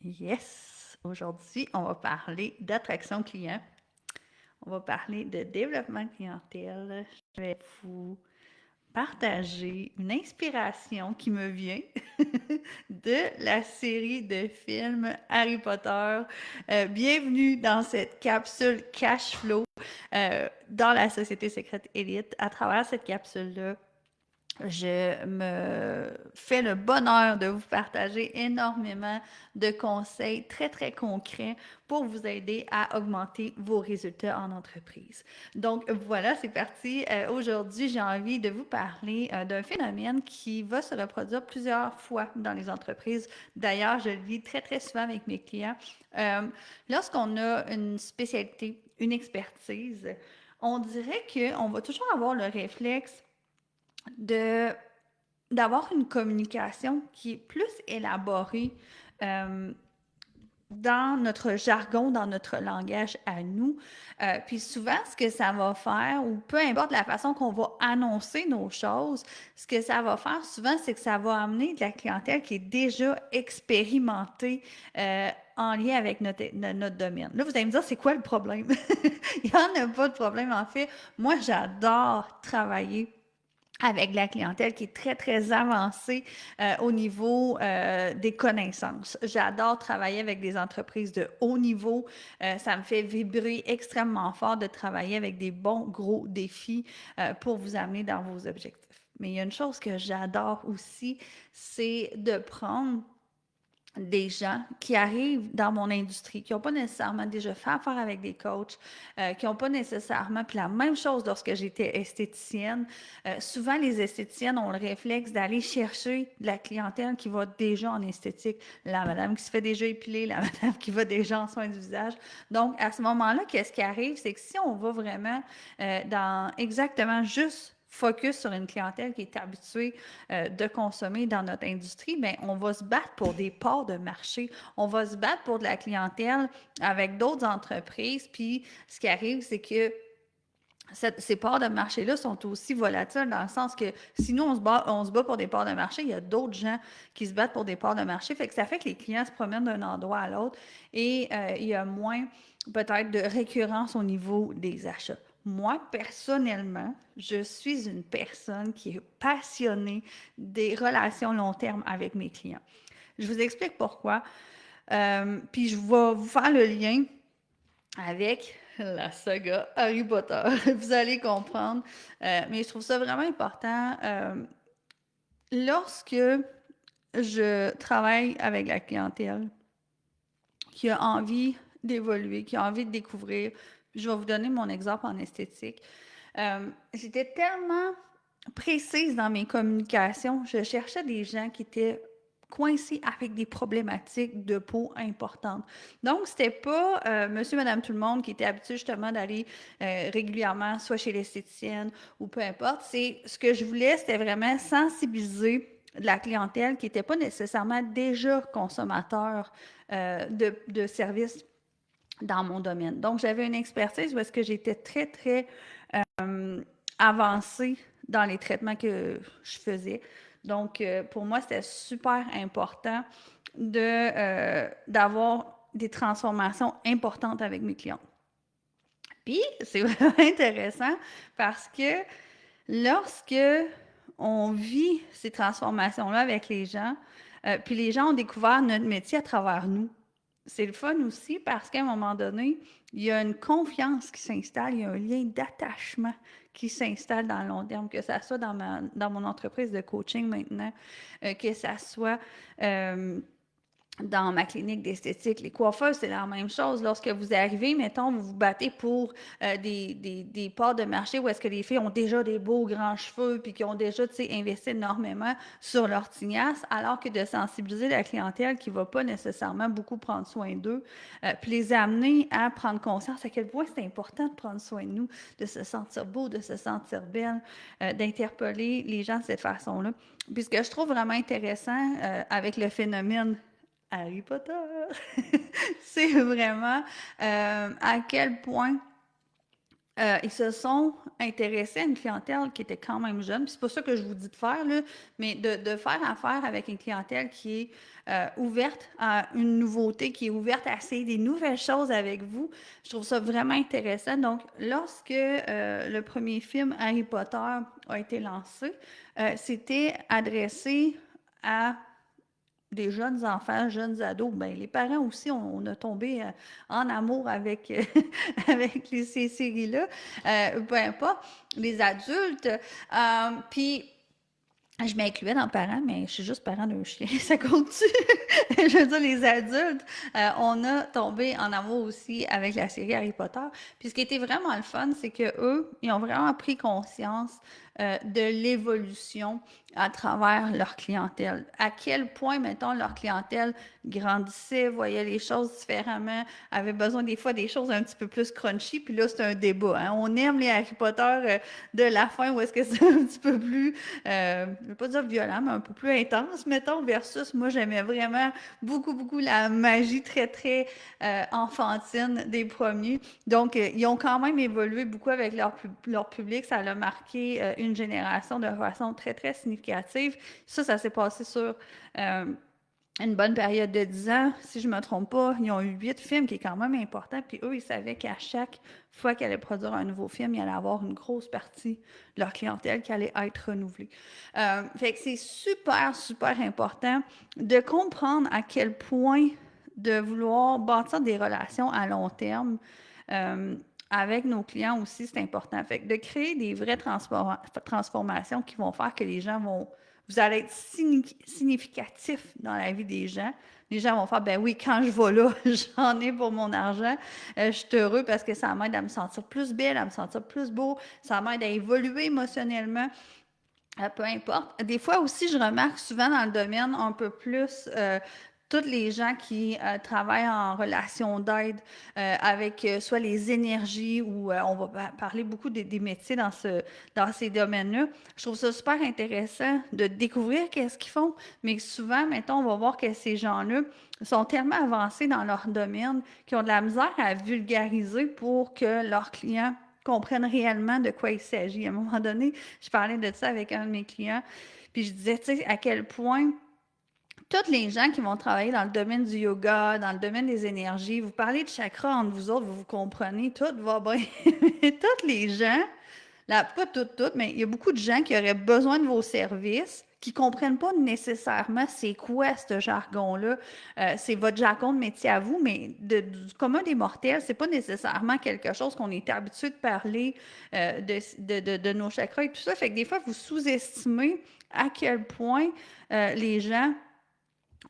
Yes! Aujourd'hui, on va parler d'attraction client. On va parler de développement clientèle. Je vais vous partager une inspiration qui me vient de la série de films Harry Potter. Bienvenue dans cette capsule cash flow dans la société secrète élite. À travers cette capsule-là, je me fais le bonheur de vous partager énormément de conseils très, très concrets pour vous aider à augmenter vos résultats en entreprise. Donc voilà, c'est parti. Aujourd'hui, j'ai envie de vous parler d'un phénomène qui va se reproduire plusieurs fois dans les entreprises. D'ailleurs, je le vis très, très souvent avec mes clients. Lorsqu'on a une spécialité, une expertise, on dirait qu'on va toujours avoir le réflexe de d'avoir une communication qui est plus élaborée euh, dans notre jargon, dans notre langage à nous. Puis souvent, ce que ça va faire, ou peu importe la façon qu'on va annoncer nos choses, ce que ça va faire souvent, c'est que ça va amener de la clientèle qui est déjà expérimentée en lien avec notre domaine. Là, vous allez me dire, c'est quoi le problème? Il n'y en a pas de problème. En fait, moi, j'adore travailler avec la clientèle qui est très, très avancée au niveau des connaissances. J'adore travailler avec des entreprises de haut niveau. Ça me fait vibrer extrêmement fort de travailler avec des bons gros défis pour vous amener dans vos objectifs. Mais il y a une chose que j'adore aussi, c'est de prendre des gens qui arrivent dans mon industrie, qui n'ont pas nécessairement déjà fait affaire avec des coachs, qui n'ont pas nécessairement, puis la même chose lorsque j'étais esthéticienne, souvent les esthéticiennes ont le réflexe d'aller chercher de la clientèle qui va déjà en esthétique, la madame qui se fait déjà épiler, la madame qui va déjà en soins du visage. Donc, à ce moment-là, qu'est-ce qui arrive? C'est que si on va vraiment dans exactement juste focus sur une clientèle qui est habituée de consommer dans notre industrie, bien, on va se battre pour des parts de marché. On va se battre pour de la clientèle avec d'autres entreprises. Puis, ce qui arrive, c'est que ces parts de marché-là sont aussi volatiles dans le sens que si nous, on se bat pour des parts de marché, il y a d'autres gens qui se battent pour des parts de marché. Fait que ça fait que les clients se promènent d'un endroit à l'autre et il y a moins peut-être de récurrence au niveau des achats. Moi, personnellement, je suis une personne qui est passionnée des relations long terme avec mes clients. Je vous explique pourquoi. Puis je vais vous faire le lien avec la saga Harry Potter. Vous allez comprendre. Mais je trouve ça vraiment important. Lorsque je travaille avec la clientèle qui a envie d'évoluer, qui a envie de découvrir, je vais vous donner mon exemple en esthétique. J'étais tellement précise dans mes communications. Je cherchais des gens qui étaient coincés avec des problématiques de peau importantes. Donc, c'était pas monsieur, madame, tout le monde qui était habitué justement d'aller régulièrement soit chez l'esthéticienne ou peu importe. C'est ce que je voulais, c'était vraiment sensibiliser la clientèle qui n'était pas nécessairement déjà consommateur de services dans mon domaine. Donc, j'avais une expertise où est-ce que j'étais très, très avancée dans les traitements que je faisais. Donc, pour moi, c'était super important d'avoir des transformations importantes avec mes clients. Puis, c'est vraiment intéressant parce que lorsque on vit ces transformations-là avec les gens, puis les gens ont découvert notre métier à travers nous, c'est le fun aussi parce qu'à un moment donné, il y a une confiance qui s'installe, il y a un lien d'attachement qui s'installe dans le long terme, que ça soit dans mon entreprise de coaching maintenant, que ça soit dans ma clinique d'esthétique. Les coiffeurs, c'est la même chose. Lorsque vous arrivez, mettons, vous vous battez pour des parts de marché où est-ce que les filles ont déjà des beaux grands cheveux puis qui ont déjà, tu sais, investi énormément sur leur tignasse, alors que de sensibiliser la clientèle qui ne va pas nécessairement beaucoup prendre soin d'eux, puis les amener à prendre conscience à quel point c'est important de prendre soin de nous, de se sentir beau, de se sentir belle, d'interpeller les gens de cette façon-là. Puis ce que je trouve vraiment intéressant avec le phénomène Harry Potter. C'est vraiment à quel point Ils se sont intéressés à une clientèle qui était quand même jeune. Puis c'est pas ça que je vous dis de faire, là, mais de faire affaire avec une clientèle qui est ouverte à une nouveauté, qui est ouverte à essayer des nouvelles choses avec vous. Je trouve ça vraiment intéressant. Donc, lorsque le premier film Harry Potter a été lancé, c'était adressé à des jeunes enfants, jeunes ados, ben les parents aussi, on a tombé en amour avec, avec ces séries-là, peu importe, les adultes. Puis, je m'incluais dans parents, mais je suis juste parent d'un chien, ça compte-tu? Je veux dire, les adultes, on a tombé en amour aussi avec la série Harry Potter. Puis ce qui était vraiment le fun, c'est que eux, ils ont vraiment pris conscience de l'évolution à travers leur clientèle. À quel point, mettons, leur clientèle grandissait, voyait les choses différemment, avait besoin des fois des choses un petit peu plus crunchy. Puis là, c'est un débat. Hein? On aime les Harry Potter de la fin où est-ce que c'est un petit peu plus, je ne veux pas dire violent, mais un peu plus intense, mettons, versus moi, j'aimais vraiment beaucoup, beaucoup la magie très, très enfantine des premiers. Donc, ils ont quand même évolué beaucoup avec leur public. Ça a marqué une génération de façon très, très significative. Ça s'est passé sur une bonne période de 10 ans. Si je ne me trompe pas, ils ont eu 8 films, qui est quand même important. Puis eux, ils savaient qu'à chaque fois qu'ils allaient produire un nouveau film, il allait avoir une grosse partie de leur clientèle qui allait être renouvelée. Fait que c'est super, super important de comprendre à quel point de vouloir bâtir des relations à long terme avec nos clients aussi, c'est important. Fait que de créer des vraies transformations qui vont faire que les gens vont vous allez être significatif dans la vie des gens. Les gens vont faire, ben oui, quand je vais là, j'en ai pour mon argent. Je suis heureux parce que ça m'aide à me sentir plus belle, à me sentir plus beau. Ça m'aide à évoluer émotionnellement. Peu importe. Des fois aussi, je remarque souvent dans le domaine un peu plus tous les gens qui travaillent en relation d'aide avec soit les énergies ou on va parler beaucoup des métiers dans ces domaines-là. Je trouve ça super intéressant de découvrir qu'est-ce qu'ils font, mais souvent, mettons, on va voir que ces gens-là sont tellement avancés dans leur domaine qu'ils ont de la misère à vulgariser pour que leurs clients comprennent réellement de quoi il s'agit. À un moment donné, je parlais de ça avec un de mes clients, puis je disais, tu sais, à quel point toutes les gens qui vont travailler dans le domaine du yoga, dans le domaine des énergies, vous parlez de chakras entre vous autres, vous comprenez, tout va bien. Mais toutes les gens, là, pas toutes, mais il y a beaucoup de gens qui auraient besoin de vos services, qui ne comprennent pas nécessairement c'est quoi ce jargon-là. C'est votre jargon de métier à vous, mais du commun des mortels, c'est pas nécessairement quelque chose qu'on est habitué de parler de nos chakras et tout ça. Fait que des fois, vous sous-estimez à quel point les gens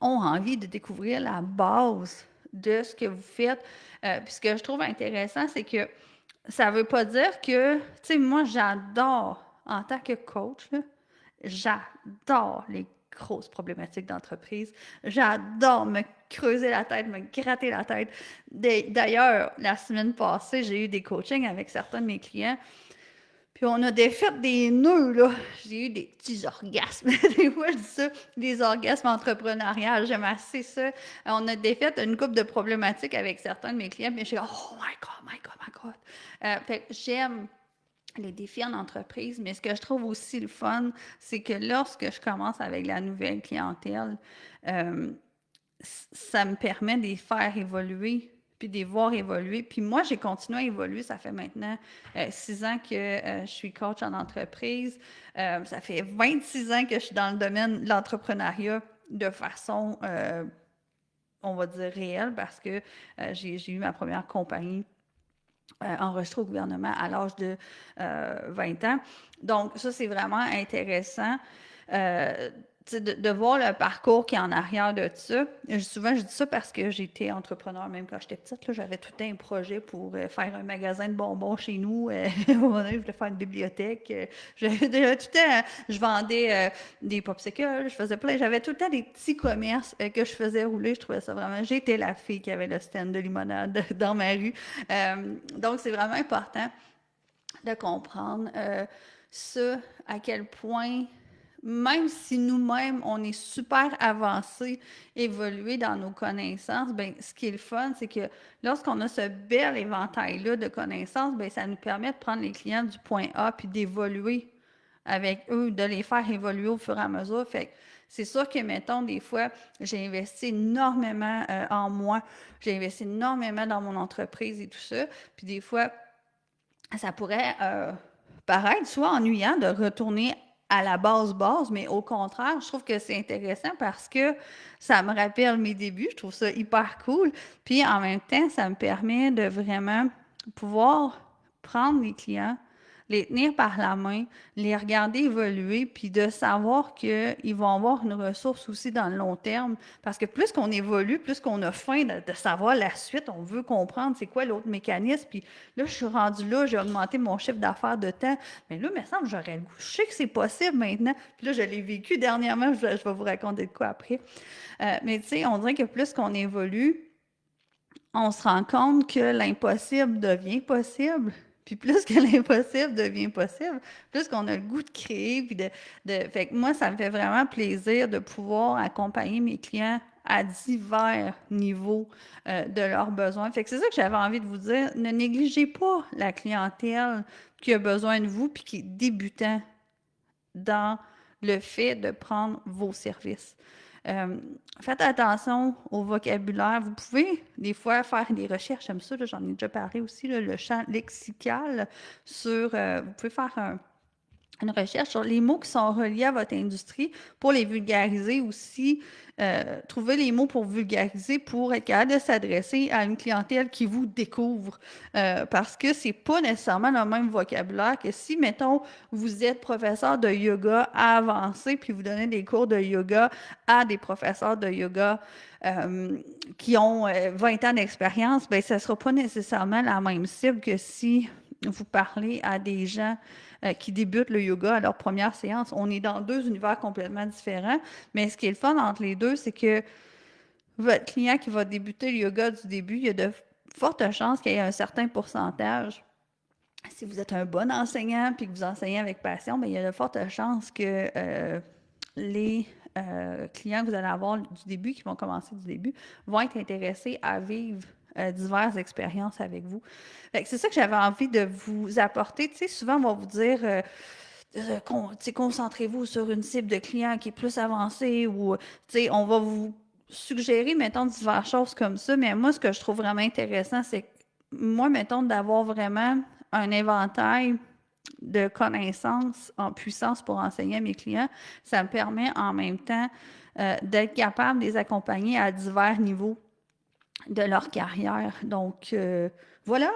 ont envie de découvrir la base de ce que vous faites. Puis ce que je trouve intéressant, c'est que ça ne veut pas dire que, tu sais, moi, j'adore, en tant que coach, là, j'adore les grosses problématiques d'entreprise. J'adore me creuser la tête, me gratter la tête. D'ailleurs, la semaine passée, j'ai eu des coachings avec certains de mes clients. Puis on a défait des nœuds, là. J'ai eu des petits orgasmes. Des fois, je dis ça, des orgasmes entrepreneuriales. J'aime assez ça. On a défait une couple de problématiques avec certains de mes clients. Mais je suis oh my God, my God, my God. Fait que j'aime les défis en entreprise, mais ce que je trouve aussi le fun, c'est que lorsque je commence avec la nouvelle clientèle, euh, ça me permet de les faire évoluer, puis de les voir évoluer. Puis moi, j'ai continué à évoluer. Ça fait maintenant 6 ans que je suis coach en entreprise. Ça fait 26 ans que je suis dans le domaine de l'entrepreneuriat de façon, on va dire, réelle, parce que j'ai eu ma première compagnie enregistrée au gouvernement à l'âge de 20 ans. Donc, ça, c'est vraiment intéressant. De voir le parcours qui est en arrière de ça. Souvent, je dis ça parce que j'étais entrepreneur même quand j'étais petite. Là, j'avais tout un projet pour faire un magasin de bonbons chez nous. À un moment donné, je voulais faire une bibliothèque. J'avais tout le temps, je vendais des popsicles, je faisais plein. J'avais tout le temps des petits commerces que je faisais rouler. Je trouvais ça vraiment. J'étais la fille qui avait le stand de limonade dans ma rue. Donc, c'est vraiment important de comprendre ça, à quel point même si nous-mêmes, on est super avancés, évolués dans nos connaissances, ben, ce qui est le fun, c'est que lorsqu'on a ce bel éventail-là de connaissances, ben, ça nous permet de prendre les clients du point A puis d'évoluer avec eux, de les faire évoluer au fur et à mesure. Fait que c'est sûr que, mettons, des fois, j'ai investi énormément en moi, j'ai investi énormément dans mon entreprise et tout ça, puis des fois, ça pourrait paraître soit ennuyant de retourner à la base, mais au contraire, je trouve que c'est intéressant parce que ça me rappelle mes débuts, je trouve ça hyper cool, puis en même temps, ça me permet de vraiment pouvoir prendre les clients, les tenir par la main, les regarder évoluer, puis de savoir qu'ils vont avoir une ressource aussi dans le long terme. Parce que plus qu'on évolue, plus qu'on a faim de savoir la suite, on veut comprendre c'est quoi l'autre mécanisme. Puis là, je suis rendue là, j'ai augmenté mon chiffre d'affaires de temps. Mais là, il me semble que j'aurais le goût. Je sais que c'est possible maintenant. Puis là, je l'ai vécu dernièrement, je vais vous raconter de quoi après. Mais tu sais, on dirait que plus qu'on évolue, on se rend compte que l'impossible devient possible. Puis plus que l'impossible devient possible, plus qu'on a le goût de créer. Fait que moi, ça me fait vraiment plaisir de pouvoir accompagner mes clients à divers niveaux de leurs besoins. Fait que c'est ça que j'avais envie de vous dire. Ne négligez pas la clientèle qui a besoin de vous puis qui est débutant dans le fait de prendre vos services. Euh, Faites attention au vocabulaire. Vous pouvez des fois faire des recherches, comme ça, j'en ai déjà parlé aussi, là, le champ lexical sur... vous pouvez faire une recherche sur les mots qui sont reliés à votre industrie pour les vulgariser aussi. Trouver les mots pour vulgariser, pour être capable de s'adresser à une clientèle qui vous découvre. Parce que c'est pas nécessairement le même vocabulaire que si, mettons, vous êtes professeur de yoga avancé, puis vous donnez des cours de yoga à des professeurs de yoga qui ont 20 ans d'expérience, bien, ça ne sera pas nécessairement la même cible que si vous parlez à des gens qui débutent le yoga à leur première séance. On est dans deux univers complètement différents, mais ce qui est le fun entre les deux, c'est que votre client qui va débuter le yoga du début, il y a de fortes chances qu'il y ait un certain pourcentage. Si vous êtes un bon enseignant puis que vous enseignez avec passion, bien, il y a de fortes chances que les clients que vous allez avoir du début, qui vont commencer du début, vont être intéressés à vivre diverses expériences avec vous. C'est ça que j'avais envie de vous apporter. Tu sais, souvent, on va vous dire, concentrez-vous sur une cible de clients qui est plus avancée ou, tu sais, on va vous suggérer, mettons, diverses choses comme ça. Mais moi, ce que je trouve vraiment intéressant, c'est que moi, mettons, d'avoir vraiment un inventaire de connaissances en puissance pour enseigner à mes clients, ça me permet en même temps d'être capable de les accompagner à divers niveaux de leur carrière. Donc, voilà,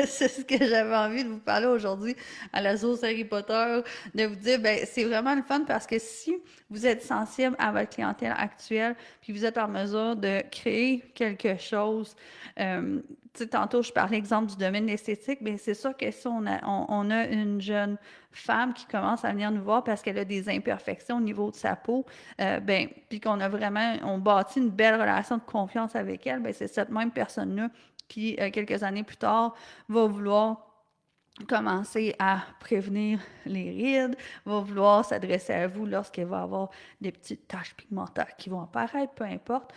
c'est ce que j'avais envie de vous parler aujourd'hui à la sauce Harry Potter, de vous dire, ben, c'est vraiment le fun parce que si vous êtes sensible à votre clientèle actuelle, puis vous êtes en mesure de créer quelque chose, tu sais, tantôt, je parlais exemple du domaine esthétique, mais c'est sûr que si on a une jeune femme qui commence à venir nous voir parce qu'elle a des imperfections au niveau de sa peau, ben, puis qu'on a vraiment, on bâtit une belle relation de confiance avec elle, ben, c'est cette même personne-là qui, quelques années plus tard, va vouloir commencer à prévenir les rides, va vouloir s'adresser à vous lorsqu'elle va avoir des petites taches pigmentaires qui vont apparaître, peu importe.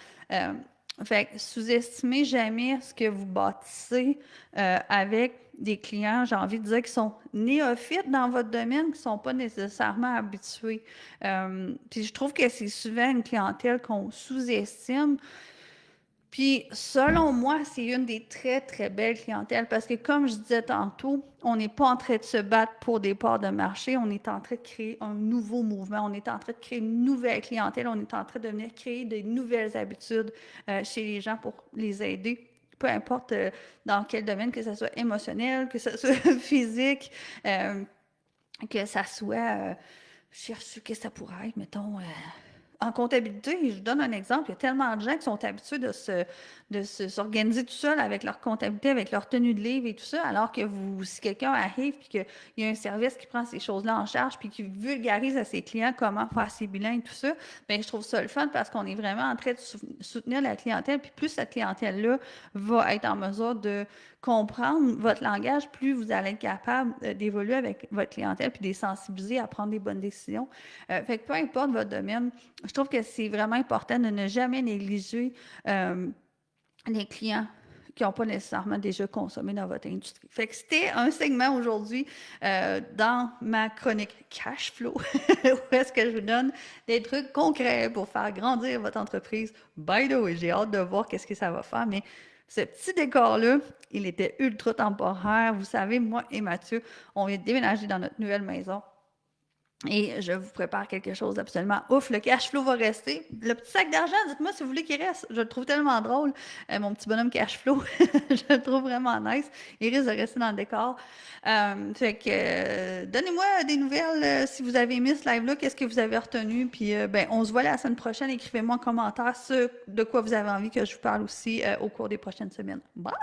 Fait que sous-estimez jamais ce que vous bâtissez avec des clients, j'ai envie de dire, qui sont néophytes dans votre domaine, qui ne sont pas nécessairement habitués. Puis je trouve que c'est souvent une clientèle qu'on sous-estime. Puis, selon moi, c'est une des très, très belles clientèles parce que, comme je disais tantôt, on n'est pas en train de se battre pour des parts de marché, on est en train de créer un nouveau mouvement, on est en train de créer une nouvelle clientèle, on est en train de venir créer de nouvelles habitudes chez les gens pour les aider, peu importe dans quel domaine, que ce soit émotionnel, que ce soit physique, que ça soit, je cherche ce que ça pourrait être, mettons, en comptabilité, je vous donne un exemple, il y a tellement de gens qui sont habitués s'organiser tout seul avec leur comptabilité, avec leur tenue de livre et tout ça, alors que si quelqu'un arrive puis qu'il y a un service qui prend ces choses-là en charge puis qui vulgarise à ses clients comment faire ses bilans et tout ça, bien, je trouve ça le fun parce qu'on est vraiment en train de soutenir la clientèle. Puis plus cette clientèle-là va être en mesure de comprendre votre langage, plus vous allez être capable d'évoluer avec votre clientèle puis de les sensibiliser à prendre des bonnes décisions. Fait que peu importe votre domaine, je trouve que c'est vraiment important de ne jamais négliger les clients qui n'ont pas nécessairement déjà consommé dans votre industrie. Fait que c'était un segment aujourd'hui dans ma chronique Cash Flow, où est-ce que je vous donne des trucs concrets pour faire grandir votre entreprise. By the way, j'ai hâte de voir qu'est-ce que ça va faire, mais ce petit décor-là, il était ultra temporaire. Vous savez, moi et Mathieu, on vient de déménager dans notre nouvelle maison. Et je vous prépare quelque chose d'absolument ouf. Le cash flow va rester. Le petit sac d'argent, dites-moi si vous voulez qu'il reste. Je le trouve tellement drôle. Mon petit bonhomme cash flow, je le trouve vraiment nice. Il risque de rester dans le décor. Fait que donnez-moi des nouvelles si vous avez aimé ce live-là. Qu'est-ce que vous avez retenu? Puis ben, on se voit la semaine prochaine. Écrivez-moi en commentaire ce de quoi vous avez envie que je vous parle aussi au cours des prochaines semaines. Bye!